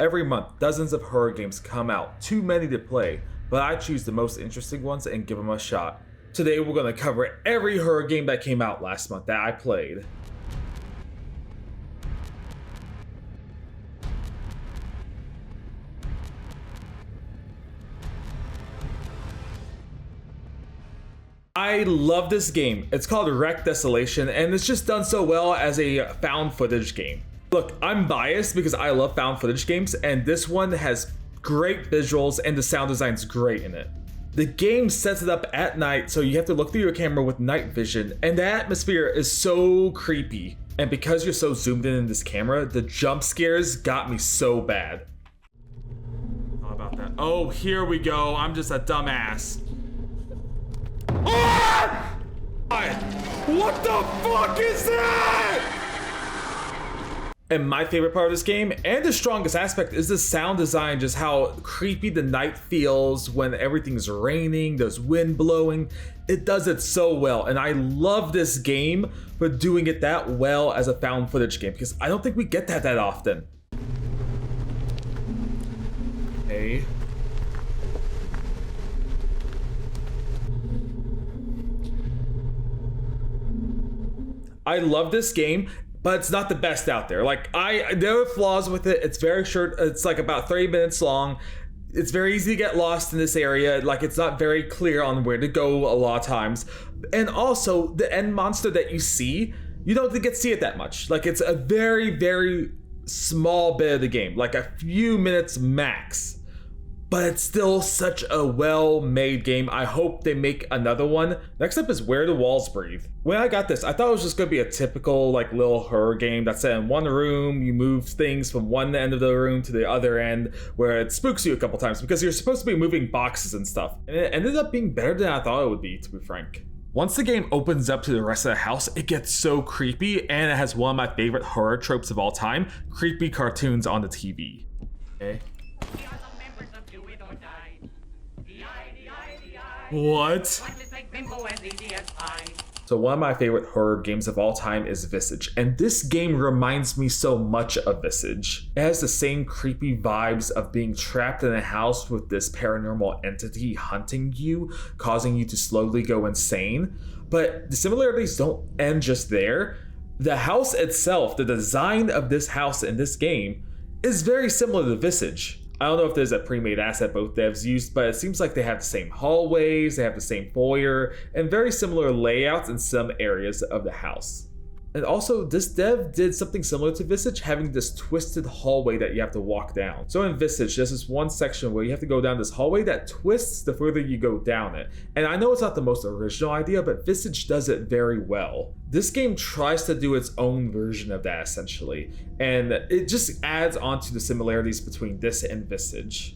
Every month, dozens of horror games come out, too many to play, but I choose the most interesting ones and give them a shot. Today we're going to cover every horror game that came out last month that I played. I love this game. It's called Wreck Desolation, and it's just done so well as a found footage game. Look, I'm biased because I love found footage games, and this one has great visuals and the sound design's great in it. The game sets it up at night, so you have to look through your camera with night vision, and the atmosphere is so creepy. And because you're so zoomed in this camera, the jump scares got me so bad. How about that? Oh, here we go. I'm just a dumbass. Ah! What the fuck is that? And my favorite part of this game, and the strongest aspect, is the sound design, just how creepy the night feels when everything's raining, there's wind blowing. It does it so well, and I love this game for doing it that well as a found footage game, because I don't think we get that often. Okay. I love this game, but it's not the best out there. Like, there are flaws with it. It's very short. It's like about 30 minutes long. It's very easy to get lost in this area. Like, it's not very clear on where to go a lot of times. And also, the end monster that you see, you don't get to see it that much. Like, it's a very, very small bit of the game, like a few minutes max. But it's still such a well-made game. I hope they make another one. Next up is Where the Walls Breathe. When I got this, I thought it was just gonna be a typical like little horror game that's set in one room. You move things from one end of the room to the other end, where it spooks you a couple times because you're supposed to be moving boxes and stuff. And it ended up being better than I thought it would be, to be frank. Once the game opens up to the rest of the house, it gets so creepy, and it has one of my favorite horror tropes of all time: creepy cartoons on the TV. Okay. What? So one of my favorite horror games of all time is Visage, and this game reminds me so much of Visage. It has the same creepy vibes of being trapped in a house with this paranormal entity hunting you, causing you to slowly go insane. But the similarities don't end just there. The house itself, the design of this house in this game, is very similar to Visage. I don't know if there's a pre-made asset both devs used, but it seems like they have the same hallways, they have the same foyer, and very similar layouts in some areas of the house. And also, this dev did something similar to Visage, having this twisted hallway that you have to walk down. So in Visage, there's this one section where you have to go down this hallway that twists the further you go down it. And I know it's not the most original idea, but Visage does it very well. This game tries to do its own version of that, essentially, and it just adds on to the similarities between this and Visage.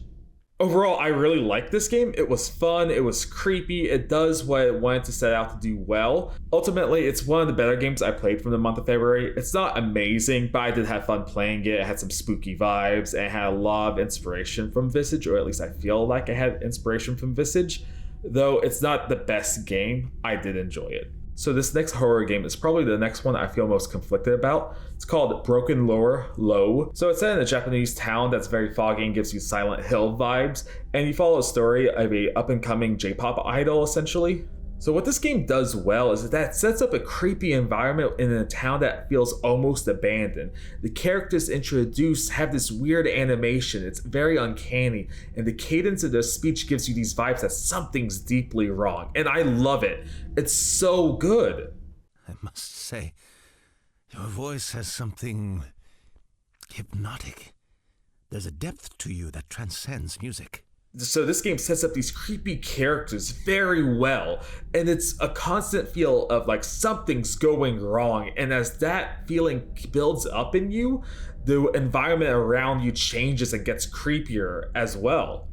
Overall, I really like this game. It was fun, it was creepy, it does what it wanted to set out to do well. Ultimately, it's one of the better games I played from the month of February. It's not amazing, but I did have fun playing it. It had some spooky vibes, and it had a lot of inspiration from Visage, or at least I feel like I had inspiration from Visage. Though it's not the best game, I did enjoy it. So this next horror game is probably the next one I feel most conflicted about. It's called Broken Lore Low. So it's set in a Japanese town that's very foggy and gives you Silent Hill vibes, and you follow a story of a up-and-coming J-pop idol, essentially. So what this game does well is that it sets up a creepy environment in a town that feels almost abandoned. The characters introduced have this weird animation, it's very uncanny, and the cadence of their speech gives you these vibes that something's deeply wrong, and I love it. It's so good. I must say, your voice has something hypnotic. There's a depth to you that transcends music. So this game sets up these creepy characters very well, and it's a constant feel of like something's going wrong, and as that feeling builds up in you, the environment around you changes and gets creepier as well.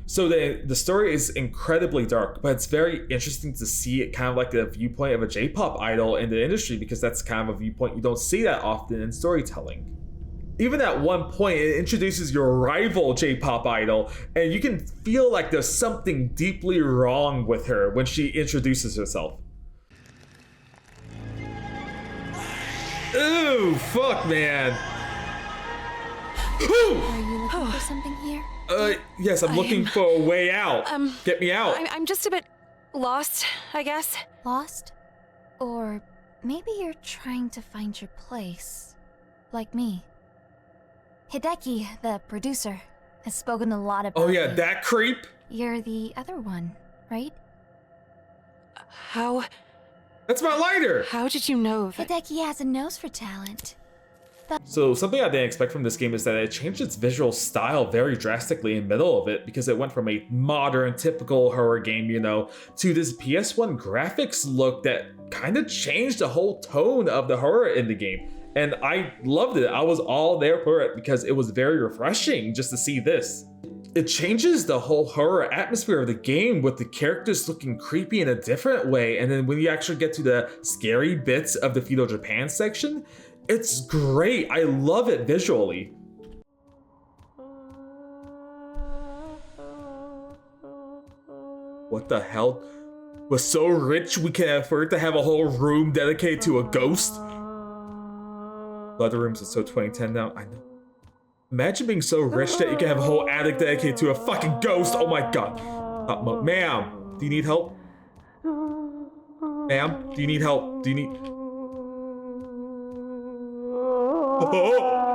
So the story is incredibly dark, but it's very interesting to see it kind of like the viewpoint of a J-pop idol in the industry, because that's kind of a viewpoint you don't see that often in storytelling. Even at one point, it introduces your rival J-pop idol, and you can feel like there's something deeply wrong with her when she introduces herself. Ooh, fuck, man. Are you looking for something here? Yes, I'm looking for a way out. Get me out. I'm just a bit lost, I guess. Lost? Or maybe you're trying to find your place. Like me. Hideki, the producer, has spoken a lot about Oh yeah, you. that creep? You're the other one, right? How That's my lighter! did you know that? Hideki has a nose for talent. So something I didn't expect from this game is that it changed its visual style very drastically in the middle of it, because it went from a modern, typical horror game, you know, to this PS1 graphics look that kind of changed the whole tone of the horror in the game. And I loved it. I was all there for it because it was very refreshing just to see this. It changes the whole horror atmosphere of the game with the characters looking creepy in a different way. And then when you actually get to the scary bits of the feudal Japan section, it's great. I love it visually. What the hell? We're so rich we can afford to have a whole room dedicated to a ghost? Other rooms are so 2010 now. I know. Imagine being so rich that you can have a whole attic dedicated to a fucking ghost. Oh my god. Ma'am, do you need help? Ma'am, do you need help? Do you need...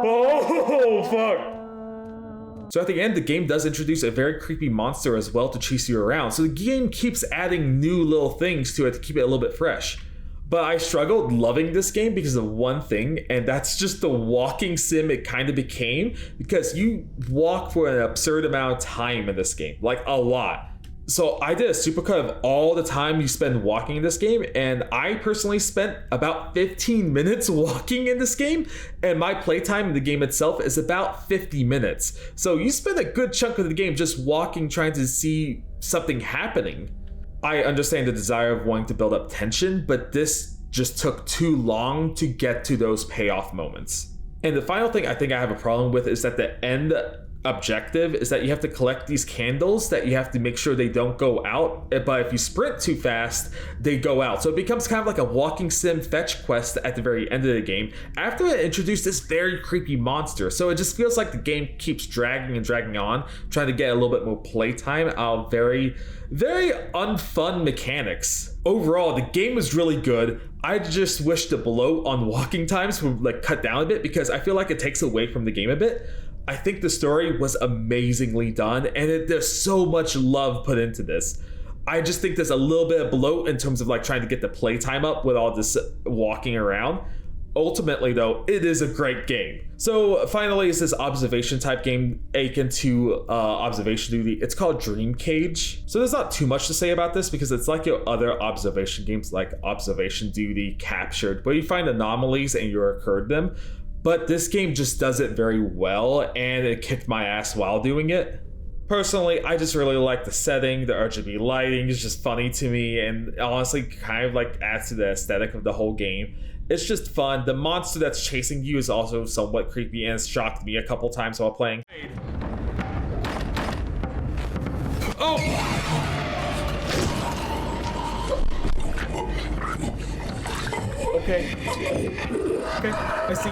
Oh, fuck. So at the end, the game does introduce a very creepy monster as well to chase you around. So the game keeps adding new little things to it to keep it a little bit fresh. But I struggled loving this game because of one thing, and that's just the walking sim it kind of became, because you walk for an absurd amount of time in this game, like a lot. So I did a supercut of all the time you spend walking in this game, and I personally spent about 15 minutes walking in this game, and my playtime in the game itself is about 50 minutes. So you spend a good chunk of the game just walking, trying to see something happening. I understand the desire of wanting to build up tension, but this just took too long to get to those payoff moments. And the final thing I think I have a problem with is that the end objective is that you have to collect these candles that you have to make sure they don't go out, but if you sprint too fast, they go out. So it becomes kind of like a walking sim fetch quest at the very end of the game after it introduced this very creepy monster. So it just feels like the game keeps dragging and dragging on, trying to get a little bit more playtime out of very unfun mechanics. Overall, the game is really good. I just wish the bloat on walking times would like cut down a bit, because I feel like it takes away from the game a bit. I think the story was amazingly done, and there's so much love put into this. I just think there's a little bit of bloat in terms of like trying to get the playtime up with all this walking around. Ultimately though, it is a great game. So finally, it's this observation type game akin to Observation Duty. It's called Dream Cage. So there's not too much to say about this because it's like your other observation games like Observation Duty, Captured, where you find anomalies and you record them. But this game just does it very well, and it kicked my ass while doing it. Personally, I just really like the setting. The RGB lighting is just funny to me, and honestly kind of like adds to the aesthetic of the whole game. It's just fun. The monster that's chasing you is also somewhat creepy, and it's shocked me a couple times while playing. Oh! Okay, I see.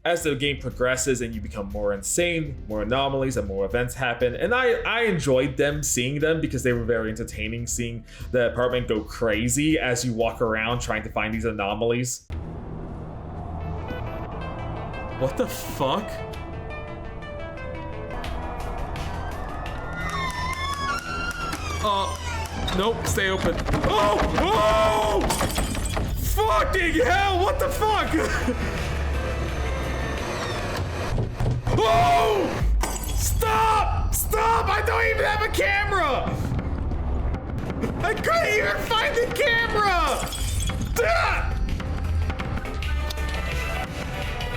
As the game progresses and you become more insane, more anomalies and more events happen, and I enjoyed them, seeing them, because they were very entertaining, seeing the apartment go crazy as you walk around trying to find these anomalies. What the fuck? Nope, stay open. Oh! Fucking hell, what the fuck? Oh! Stop! Stop! I don't even have a camera! I couldn't even find the camera! Ah!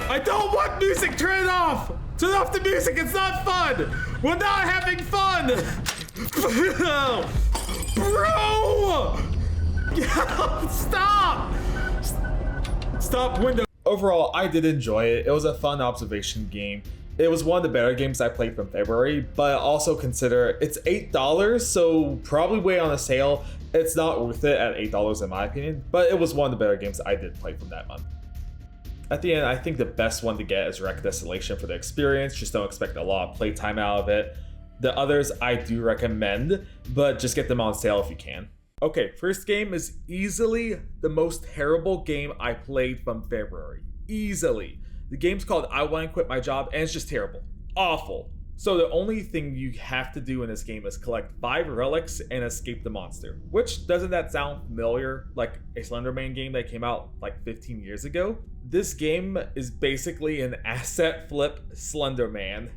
I don't want music, turn it off! Turn off the music, it's not fun! We're not having fun! Bro! Stop! Stop window. Overall, I did enjoy it. It was a fun observation game. It was one of the better games I played from February, but also consider it's $8, so probably way on a sale. It's not worth it at $8 in my opinion, but it was one of the better games I did play from that month. At the end, I think the best one to get is Wreck Desolation for the experience. Just don't expect a lot of playtime out of it. The others I do recommend, but just get them on sale if you can. Okay, first game is easily the most terrible game I played from February. Easily. The game's called I Want to Quit My Job, and it's just terrible. Awful. So the only thing you have to do in this game is collect 5 relics and escape the monster. Which, doesn't that sound familiar? Like a Slender Man game that came out like 15 years ago? This game is basically an asset flip Slender Man.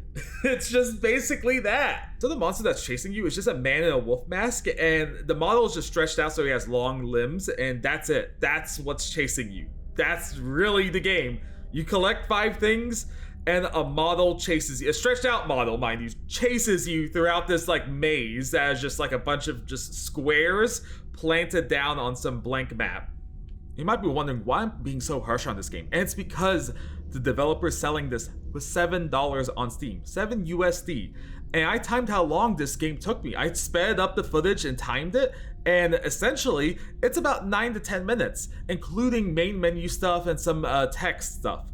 It's just basically that. So the monster that's chasing you is just a man in a wolf mask, and the model is just stretched out so he has long limbs, and that's it. That's what's chasing you. That's really the game. You collect 5 things, and a model chases you, a stretched out model, mind you, chases you throughout this like maze that is just like a bunch of just squares planted down on some blank map. You might be wondering why I'm being so harsh on this game, and it's because the developer's selling this with $7 on Steam, 7 USD, and I timed how long this game took me. I sped up the footage and timed it, and essentially it's about 9 to 10 minutes, including main menu stuff and some text stuff.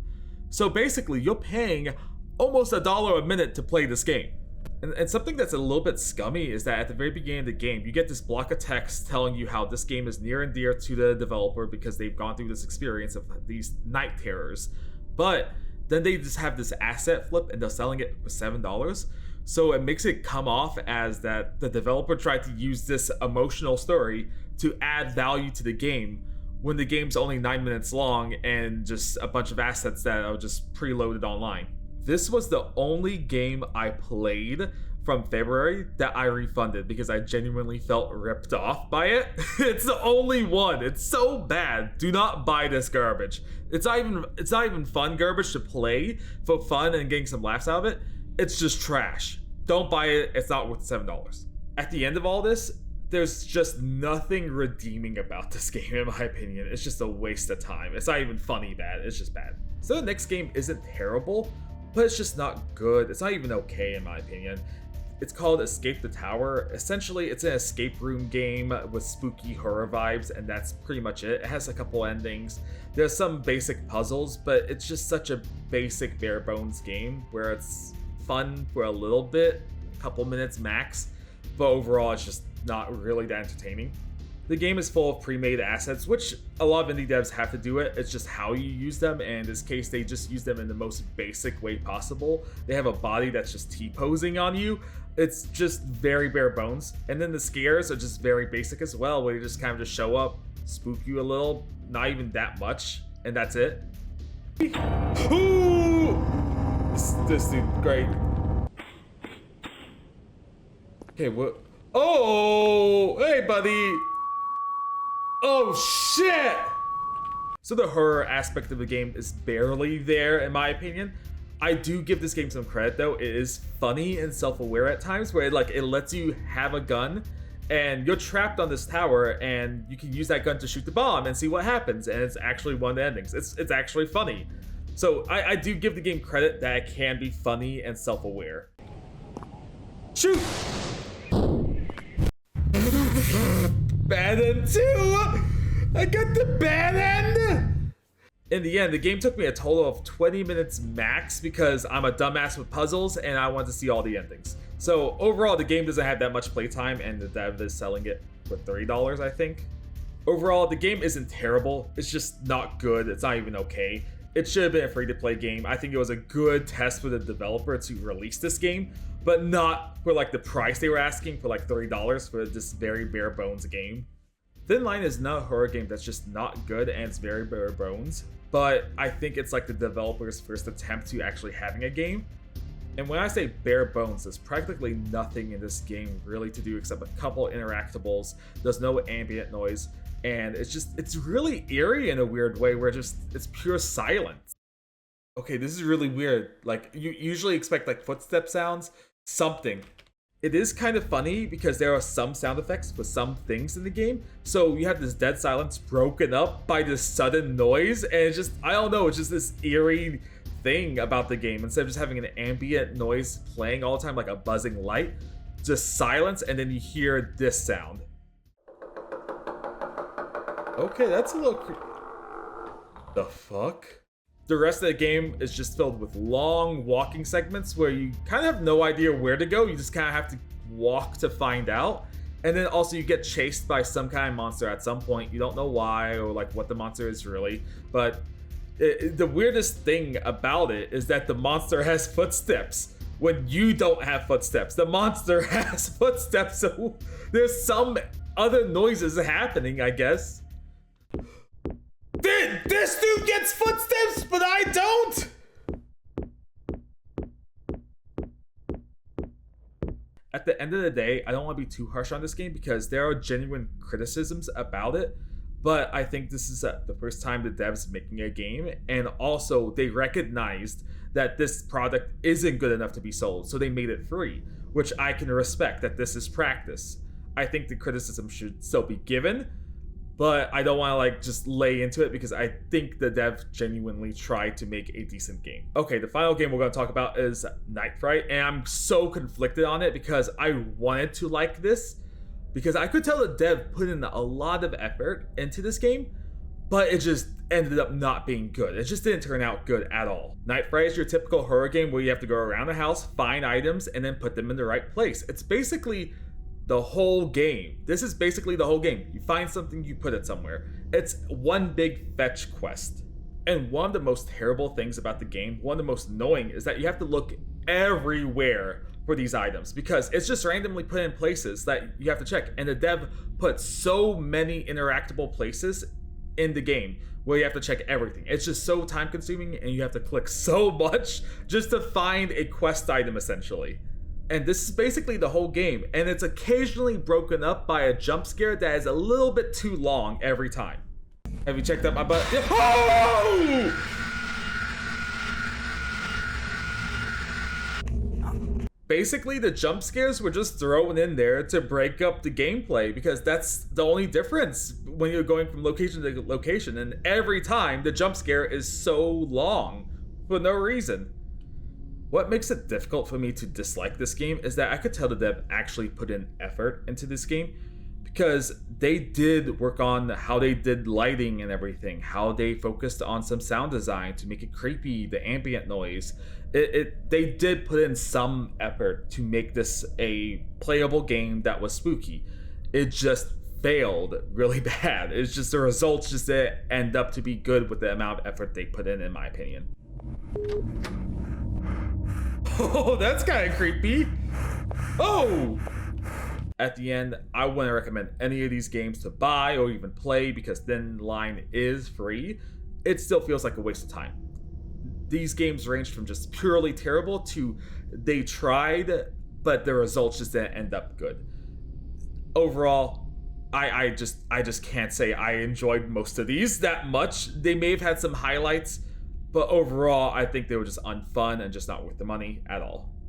So basically, you're paying almost $1 a minute to play this game. And something that's a little bit scummy is that at the very beginning of the game, you get this block of text telling you how this game is near and dear to the developer because they've gone through this experience of these night terrors. But then they just have this asset flip and they're selling it for $7. So it makes it come off as that the developer tried to use this emotional story to add value to the game, when the game's only 9 minutes long and just a bunch of assets that are just preloaded online. This was the only game I played from February that I refunded because I genuinely felt ripped off by it. It's the only one. It's so bad. Do not buy this garbage. It's not even fun garbage to play for fun and getting some laughs out of it. It's just trash. Don't buy it. It's not worth $7. At the end of all this, there's just nothing redeeming about this game, in my opinion. It's just a waste of time. It's not even funny bad, it's just bad. So the next game isn't terrible, but it's just not good. It's not even okay, in my opinion. It's called Escape the Tower. Essentially, it's an escape room game with spooky horror vibes, and that's pretty much it. It has a couple endings. There's some basic puzzles, but it's just such a basic bare bones game where it's fun for a little bit, a couple minutes max, but overall it's just not really that entertaining. The game is full of pre-made assets, which a lot of indie devs have to do it. It's just how you use them, and in this case, they just use them in the most basic way possible. They have a body that's just T-posing on you. It's just very bare bones. And then the scares are just very basic as well, where they just kind of just show up, spook you a little, not even that much, and that's it. Ooh! This dude, great. Okay, what? Oh, hey, buddy. Oh, shit. So the horror aspect of the game is barely there, in my opinion. I do give this game some credit, though. It is funny and self-aware at times, where it lets you have a gun, and you're trapped on this tower, and you can use that gun to shoot the bomb and see what happens. And it's actually one of the endings. It's actually funny. So I do give the game credit that it can be funny and self-aware. Shoot! Bad end 2! I got the bad end! In the end, the game took me a total of 20 minutes max because I'm a dumbass with puzzles and I want to see all the endings. So overall, the game doesn't have that much playtime, and the dev is selling it for $30, I think. Overall, the game isn't terrible. It's just not good. It's not even okay. It should have been a free-to-play game. I think it was a good test for the developer to release this game, but not for like the price they were asking for like $30 for this very bare bones game. Thin Line is not a horror game that's just not good, and it's very bare bones, but I think it's like the developer's first attempt to actually having a game. And when I say bare bones, there's practically nothing in this game really to do except a couple interactables. There's no ambient noise, and it's really eerie in a weird way where it's pure silence. Okay, this is really weird. Like, you usually expect like footstep sounds, something. It is kind of funny because there are some sound effects for some things in the game. So you have this dead silence broken up by this sudden noise, and it's just, I don't know, it's just this eerie thing about the game. Instead of just having an ambient noise playing all the time like a buzzing light, just silence, and then you hear this sound. Okay, that's a little the fuck? The rest of the game is just filled with long walking segments where you kind of have no idea where to go. You just kind of have to walk to find out. And then also you get chased by some kind of monster at some point. You don't know why or like what the monster is really. But the weirdest thing about it is that the monster has footsteps when you don't have footsteps. The monster has footsteps, so there's some other noises happening, I guess. This dude gets footsteps, but I don't! At the end of the day, I don't want to be too harsh on this game because there are genuine criticisms about it, but I think this is the first time the devs making a game, and also they recognized that this product isn't good enough to be sold, so they made it free, which I can respect that this is practice. I think the criticism should still be given, but I don't want to like just lay into it because I think the dev genuinely tried to make a decent game. Okay, the final game we're going to talk about is Night Fright, and I'm so conflicted on it because I wanted to like this, because I could tell the dev put in a lot of effort into this game, but it just ended up not being good. It just didn't turn out good at all. Night Fright is your typical horror game where you have to go around the house, find items, and then put them in the right place. It's basically the whole game. This is basically the whole game. You find something, you put it somewhere. It's one big fetch quest. And one of the most terrible things about the game, one of the most annoying, is that you have to look everywhere for these items because it's just randomly put in places that you have to check. And the dev put so many interactable places in the game where you have to check everything. It's just so time consuming and you have to click so much just to find a quest item essentially. And this is basically the whole game, and it's occasionally broken up by a jump scare that is a little bit too long every time. Have you checked out my butt? Oh! Basically, the jump scares were just thrown in there to break up the gameplay because that's the only difference when you're going from location to location, and every time the jump scare is so long for no reason. What makes it difficult for me to dislike this game is that I could tell the dev actually put in effort into this game because they did work on how they did lighting and everything, how they focused on some sound design to make it creepy, the ambient noise. They did put in some effort to make this a playable game that was spooky. It just failed really bad. It's just the results just didn't end up to be good with the amount of effort they put in my opinion. Oh, that's kind of creepy. Oh! At the end, I wouldn't recommend any of these games to buy or even play because Thin Line is free. It still feels like a waste of time. These games range from just purely terrible to they tried, but the results just didn't end up good. Overall, I just can't say I enjoyed most of these that much. They may have had some highlights, but overall, I think they were just unfun and just not worth the money at all.